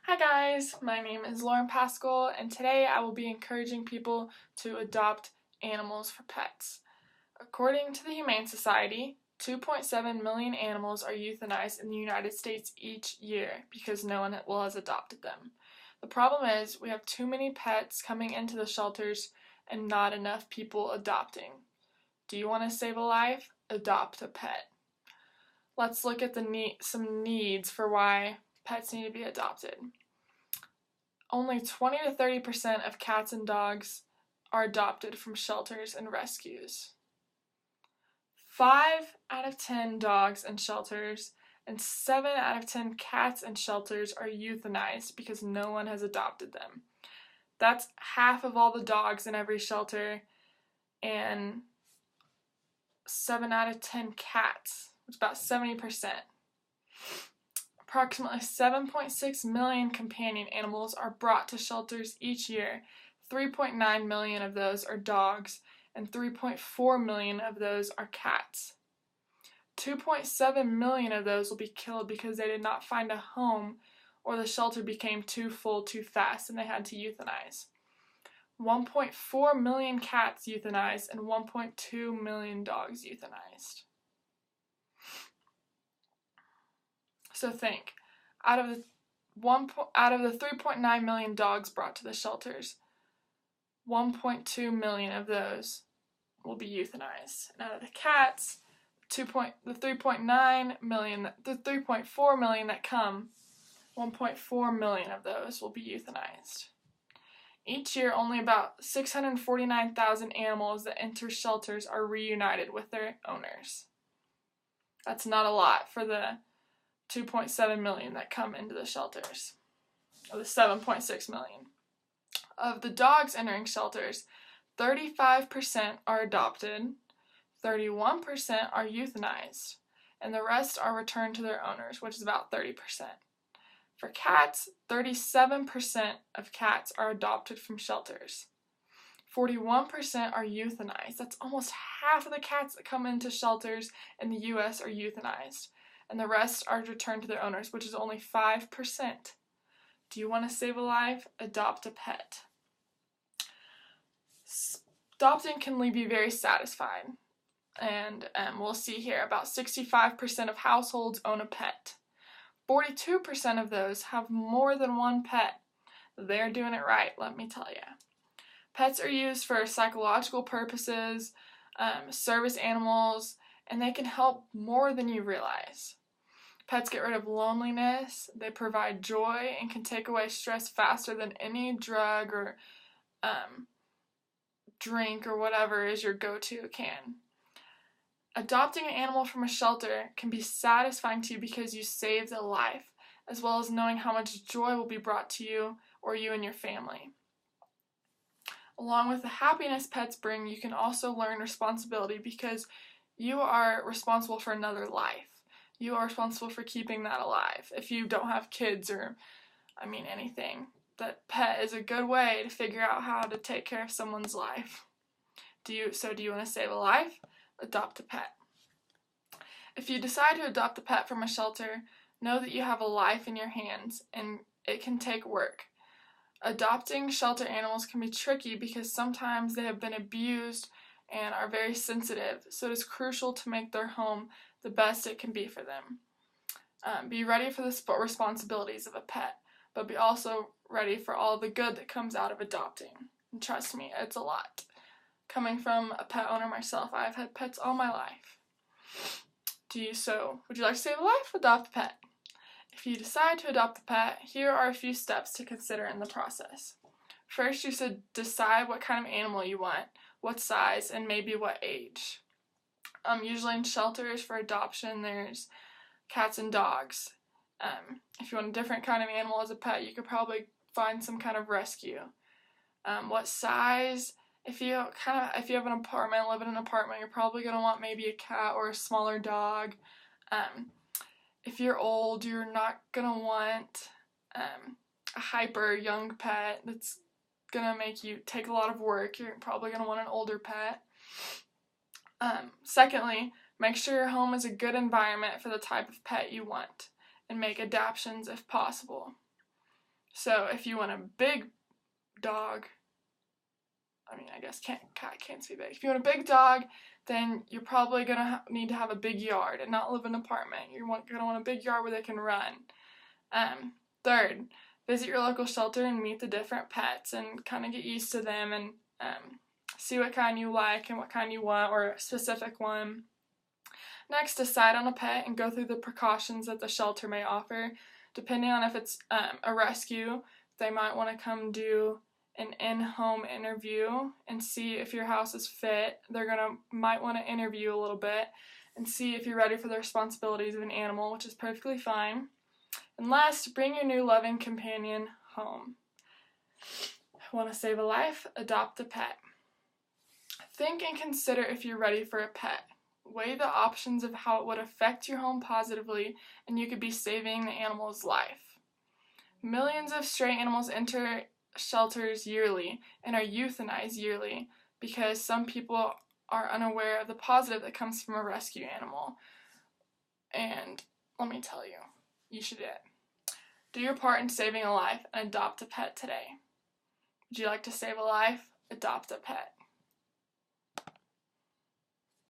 Hi guys, my name is Lauren Pascal, and today I will be encouraging people to adopt animals for pets. According to the Humane Society, 2.7 million animals are euthanized in the United States each year because no one has adopted them. The problem is we have too many pets coming into the shelters and not enough people adopting. Do you want to save a life? Adopt a pet. Let's look at some needs for why pets need to be adopted. Only 20 to 30% of cats and dogs are adopted from shelters and rescues. 5 out of 10 dogs in shelters and 7 out of 10 cats in shelters are euthanized because no one has adopted them. That's half of all the dogs in every shelter and 7 out of 10 cats, which is about 70%. Approximately 7.6 million companion animals are brought to shelters each year. 3.9 million of those are dogs, and 3.4 million of those are cats. 2.7 million of those will be killed because they did not find a home or the shelter became too full too fast and they had to euthanize. 1.4 million cats euthanized and 1.2 million dogs euthanized. So think, out of the 3.9 million dogs brought to the shelters, 1.2 million of those will be euthanized. And out of the cats, the 3.4 million that come, 1.4 million of those will be euthanized. Each year, only about 649,000 animals that enter shelters are reunited with their owners. That's not a lot for the 2.7 million that come into the shelters, or the 7.6 million. Of the dogs entering shelters, 35% are adopted, 31% are euthanized, and the rest are returned to their owners, which is about 30%. For cats, 37% of cats are adopted from shelters. 41% are euthanized. That's almost half of the cats that come into shelters in the U.S. are euthanized. And the rest are returned to their owners, which is only 5%. Do you want to save a life? Adopt a pet. Adopting can leave you very satisfied. And we'll see here, about 65% of households own a pet. 42% of those have more than one pet. They're doing it right, let me tell you. Pets are used for psychological purposes, service animals, and they can help more than you realize. Pets get rid of loneliness, they provide joy, and can take away stress faster than any drug or drink or whatever is your go-to can. Adopting an animal from a shelter can be satisfying to you because you saved a life, as well as knowing how much joy will be brought to you or you and your family. Along with the happiness pets bring, you can also learn responsibility because you are responsible for another life. You are responsible for keeping that alive. If you don't have kids or, anything, that pet is a good way to figure out how to take care of someone's life. Do you want to save a life? Adopt a pet. If you decide to adopt a pet from a shelter, know that you have a life in your hands and it can take work. Adopting shelter animals can be tricky because sometimes they have been abused and are very sensitive, so it is crucial to make their home the best it can be for them. Be ready for the responsibilities of a pet, but be also ready for all the good that comes out of adopting. And trust me, it's a lot. Coming from a pet owner myself, I've had pets all my life. Would you like to save a life? Adopt a pet. If you decide to adopt a pet, here are a few steps to consider in the process. First, you should decide what kind of animal you want, what size, and maybe what age. Usually in shelters for adoption, there's cats and dogs. If you want a different kind of animal as a pet, you could probably find some kind of rescue. What size? If you have an apartment, live in an apartment, you're probably going to want maybe a cat or a smaller dog. If you're old, you're not going to want a hyper young pet that's going to make you take a lot of work. You're probably going to want an older pet. Secondly, make sure your home is a good environment for the type of pet you want and make adaptations if possible. So if you want a big dog, I guess cat can't be big. If you want a big dog, then you're probably going to need to have a big yard and not live in an apartment. You're going to want a big yard where they can run. Third, visit your local shelter and meet the different pets and kind of get used to them and see what kind you like and what kind you want, or a specific one. Next, decide on a pet and go through the precautions that the shelter may offer. Depending on if it's a rescue, they might want to come do an in-home interview and see if your house is fit. Might want to interview a little bit and see if you're ready for the responsibilities of an animal, which is perfectly fine. And last, bring your new loving companion home. Want to save a life? Adopt a pet. Think and consider if you're ready for a pet. Weigh the options of how it would affect your home positively, and you could be saving the animal's life. Millions of stray animals enter shelters yearly and are euthanized yearly because some people are unaware of the positive that comes from a rescue animal. And let me tell you, you should do it. Do your part in saving a life and adopt a pet today. Would you like to save a life? Adopt a pet.